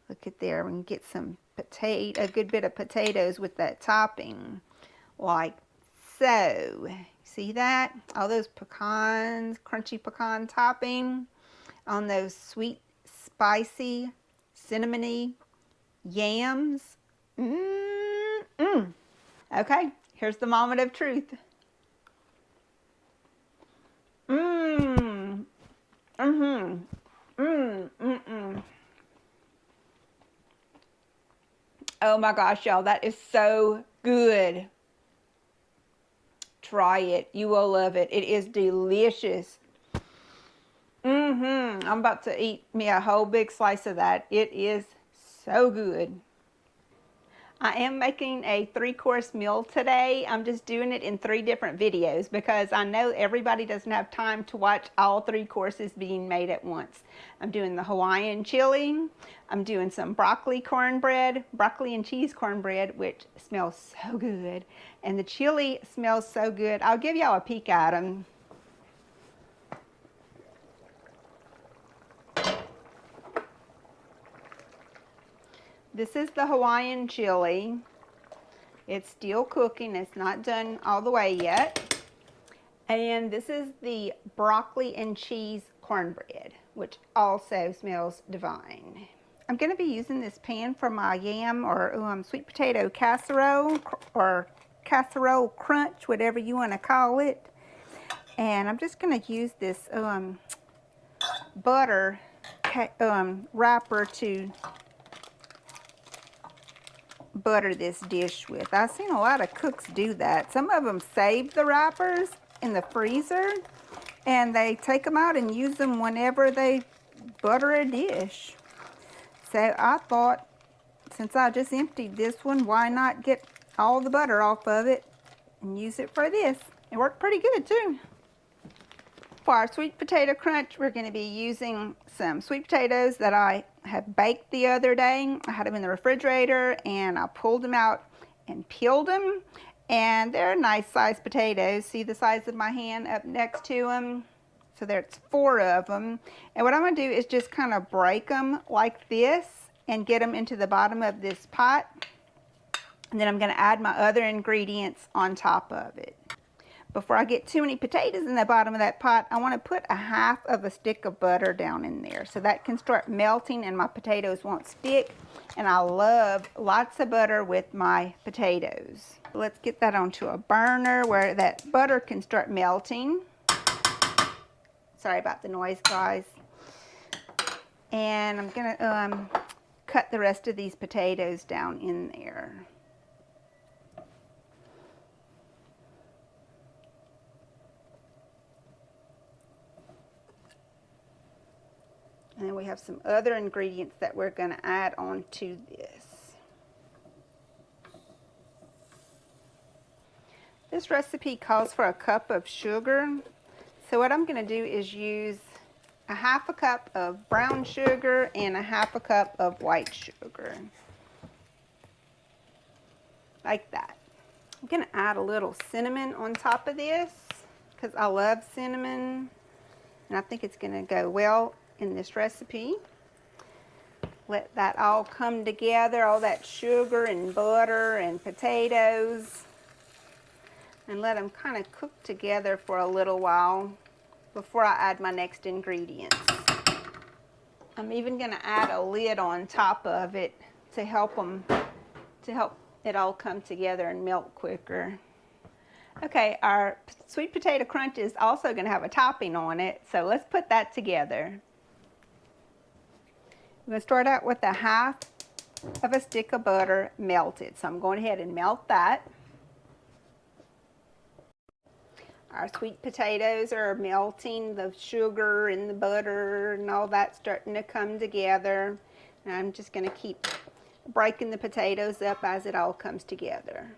Look at there, we can get some a good bit of potatoes with that topping, like so. See that? All those pecans, crunchy pecan topping on those sweet, spicy, cinnamony yams. Okay, here's the moment of truth. Oh my gosh, y'all, that is so good. Try it. You will love it. It is delicious. I'm about to eat me a whole big slice of that. It is so good. I am making a 3-course meal today. I'm just doing it in 3 different videos because I know everybody doesn't have time to watch all 3 courses being made at once. I'm doing the Hawaiian chili. I'm doing some broccoli cornbread, broccoli and cheese cornbread, which smells so good. And the chili smells so good. I'll give y'all a peek at them. This is the Hawaiian chili. It's still cooking. It's not done all the way yet. And this is the broccoli and cheese cornbread, which also smells divine. I'm going to be using this pan for my yam or sweet potato casserole or casserole crunch, whatever you want to call it. And I'm just going to use this butter wrapper to butter this dish with. I've seen a lot of cooks do that. Some of them save the wrappers in the freezer and they take them out and use them whenever they butter a dish. So I thought, since I just emptied this one, why not get all the butter off of it and use it for this? It worked pretty good too. For our sweet potato crunch, we're going to be using some sweet potatoes that I had baked the other day. I had them in the refrigerator and I pulled them out and peeled them. And they're nice sized potatoes. See the size of my hand up next to them? So there's 4 of them. And what I'm going to do is just kind of break them like this and get them into the bottom of this pot. And then I'm going to add my other ingredients on top of it. Before I get too many potatoes in the bottom of that pot, I want to put a 1/2 of a stick of butter down in there so that can start melting and my potatoes won't stick. And I love lots of butter with my potatoes. Let's get that onto a burner where that butter can start melting. Sorry about the noise, guys. And I'm going to cut the rest of these potatoes down in there. And then we have some other ingredients that we're going to add on to this. This recipe calls for a cup of sugar. So what I'm going to do is use a 1/2 cup of brown sugar and a 1/2 cup of white sugar. Like that. I'm going to add a little cinnamon on top of this because I love cinnamon. And I think it's going to go well in this recipe. Let that all come together, all that sugar and butter and potatoes, and let them kind of cook together for a little while before I add my next ingredients. I'm even going to add a lid on top of it to help it all come together and melt quicker. Okay, our sweet potato crunch is also going to have a topping on it, so let's put that together. I'm going to start out with a 1/2 of a stick of butter melted. So I'm going ahead and melt that. Our sweet potatoes are melting, the sugar and the butter and all that starting to come together. And I'm just going to keep breaking the potatoes up as it all comes together.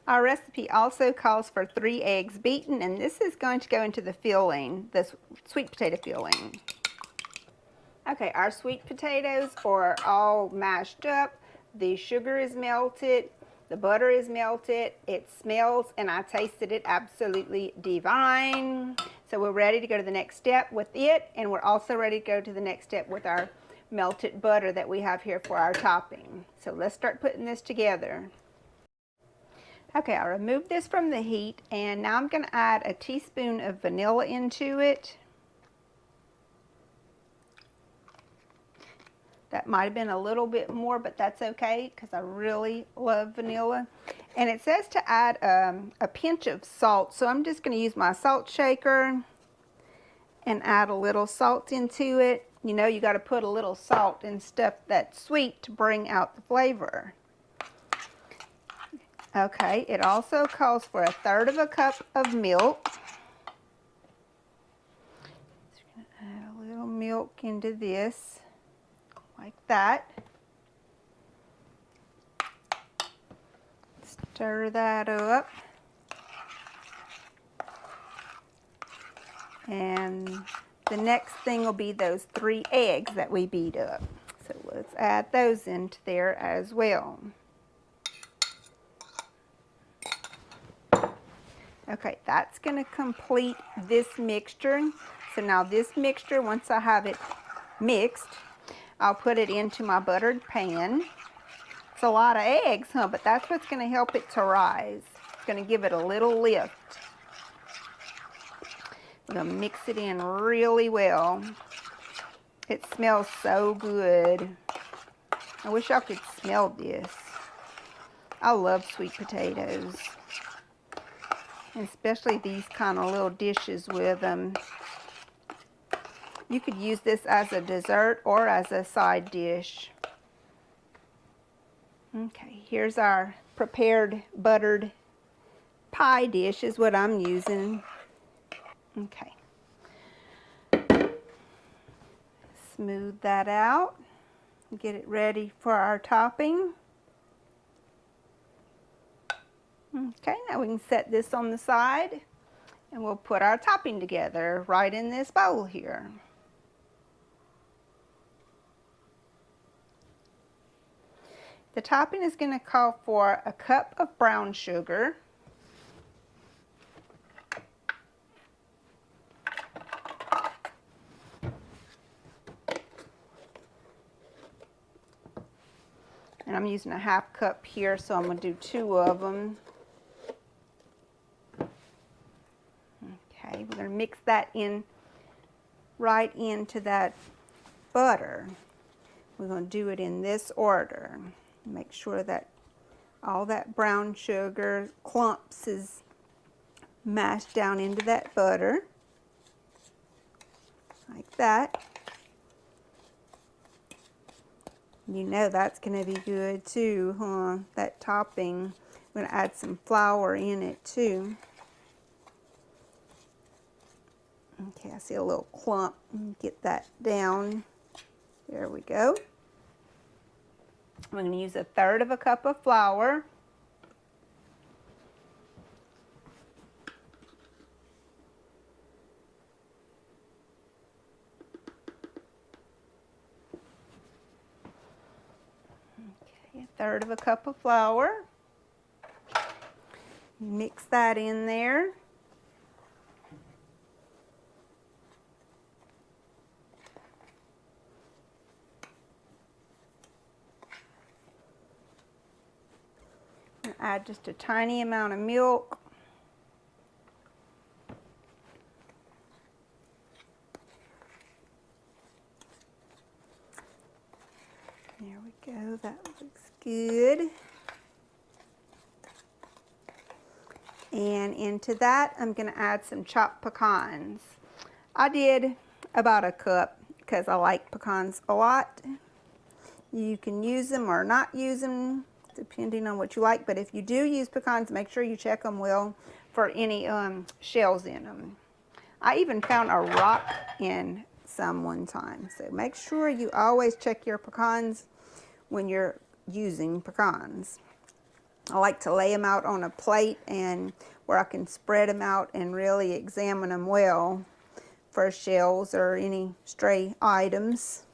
Our recipe also calls for 3 eggs beaten, and this is going to go into the filling, the sweet potato filling. Okay, our sweet potatoes are all mashed up. The sugar is melted. The butter is melted. It smells, and I tasted it, absolutely divine. So we're ready to go to the next step with it, and we're also ready to go to the next step with our melted butter that we have here for our topping. So let's start putting this together. Okay, I removed this from the heat, and now I'm going to add a teaspoon of vanilla into it. That might have been a little bit more, but that's okay because I really love vanilla. And it says to add a pinch of salt, so I'm just going to use my salt shaker and add a little salt into it. You know, you got to put a little salt in stuff that's sweet to bring out the flavor. Okay, it also calls for 1/3 cup of milk. So we're going to add a little milk into this, like that. Stir that up. And the next thing will be those 3 eggs that we beat up. So let's add those into there as well. Okay, that's going to complete this mixture. So now this mixture, once I have it mixed, I'll put it into my buttered pan. It's a lot of eggs, huh? But that's what's going to help it to rise. It's going to give it a little lift. We're going to mix it in really well. It smells so good. I wish y'all could smell this. I love sweet potatoes. Especially these kind of little dishes with them. You could use this as a dessert or as a side dish. Okay, here's our prepared buttered pie dish is what I'm using. Okay. Smooth that out. Get it ready for our topping. Okay, now we can set this on the side and we'll put our topping together right in this bowl here. The topping is going to call for 1 cup of brown sugar, and I'm using a 1/2 cup here, so I'm going to do 2 of them. Okay, we're going to mix that in right into that butter. We're going to do it in this order. Make sure that all that brown sugar clumps is mashed down into that butter. Like that. You know that's going to be good too, huh? That topping. I'm going to add some flour in it too. Okay, I see a little clump. Get that down. There we go. I'm going to use 1/3 cup of flour. Okay, 1/3 cup of flour. Mix that in there. Add just a tiny amount of milk. There we go, that looks good. And into that, I'm going to add some chopped pecans. I did about 1 cup because I like pecans a lot. You can use them or not use them, depending on what you like, but if you do use pecans, make sure you check them well for any shells in them. I even found a rock in some one time, so make sure you always check your pecans when you're using pecans. I like to lay them out on a plate and where I can spread them out and really examine them well for shells or any stray items.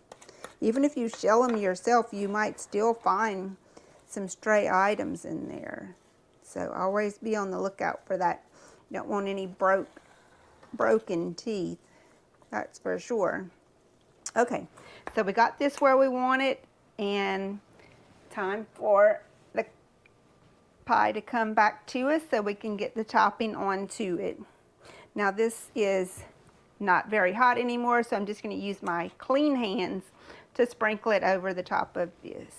Even if you shell them yourself, you might still find some stray items in there. So always be on the lookout for that. You don't want any broken teeth, that's for sure. Okay, So we got this where we want it, and time for the pie to come back to us so we can get the topping onto it. Now this is not very hot anymore, so I'm just going to use my clean hands to sprinkle it over the top of this.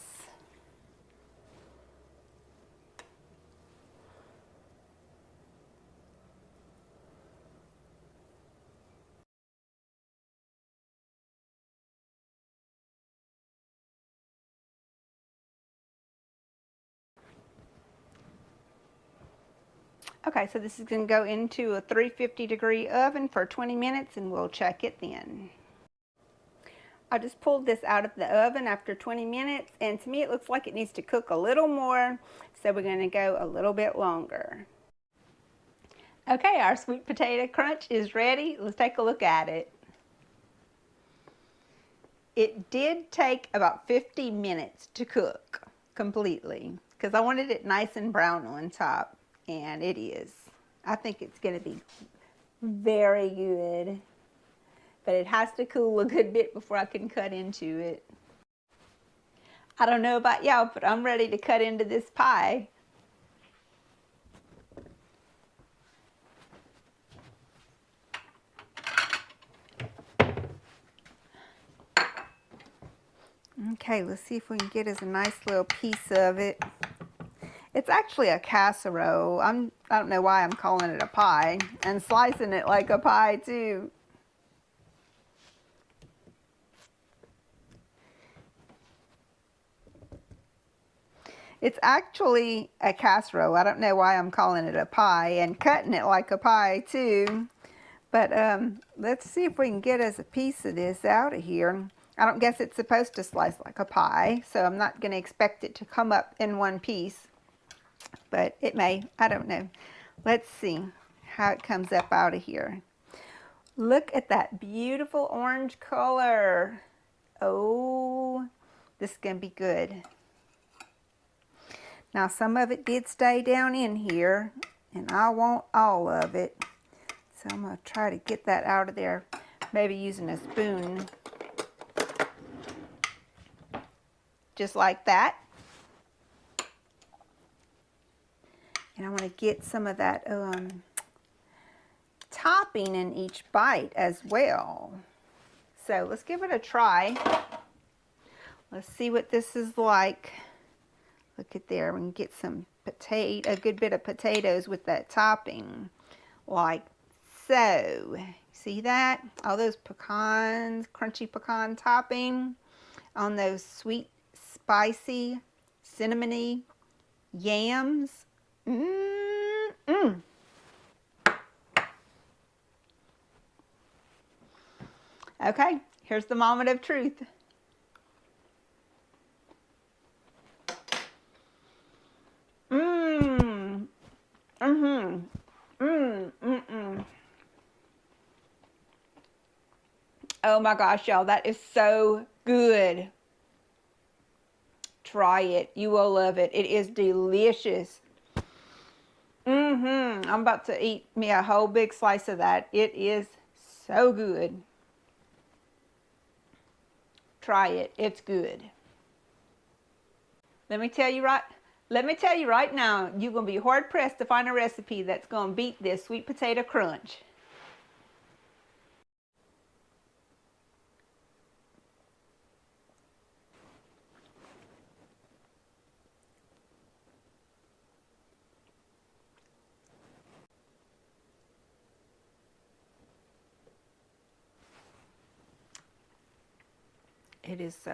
Okay, so this is going to go into a 350-degree oven for 20 minutes, and we'll check it then. I just pulled this out of the oven after 20 minutes, and to me it looks like it needs to cook a little more, so we're going to go a little bit longer. Okay, our sweet potato crunch is ready. Let's take a look at it. It did take about 50 minutes to cook completely because I wanted it nice and brown on top. And it is. I think it's going to be very good. But it has to cool a good bit before I can cut into it. I don't know about y'all, but I'm ready to cut into this pie. Okay, let's see if we can get us a nice little piece of it. It's actually a casserole. I don't know why I'm calling it a pie and slicing it like a pie too. It's actually a casserole. I don't know why I'm calling it a pie and cutting it like a pie too. But let's see if we can get us a piece of this out of here. I don't guess it's supposed to slice like a pie, so I'm not going to expect it to come up in one piece. But it may. I don't know. Let's see how it comes up out of here. Look at that beautiful orange color. Oh, this is going to be good. Now some of it did stay down in here, and I want all of it. So I'm going to try to get that out of there, maybe using a spoon. Just like that. And I want to get some of that topping in each bite as well. So let's give it a try. Let's see what this is like. Look at there, we can get some a good bit of potatoes with that topping, like so. See that? All those pecans, crunchy pecan topping on those sweet, spicy, cinnamony yams. Okay, here's the moment of truth. Oh my gosh, y'all, that is so good. Try it. You will love it. It is delicious. I'm about to eat me a whole big slice of that. It is so good. Try it. It's good. Let me tell you right now, you're going to be hard pressed to find a recipe that's going to beat this sweet potato crunch. It is so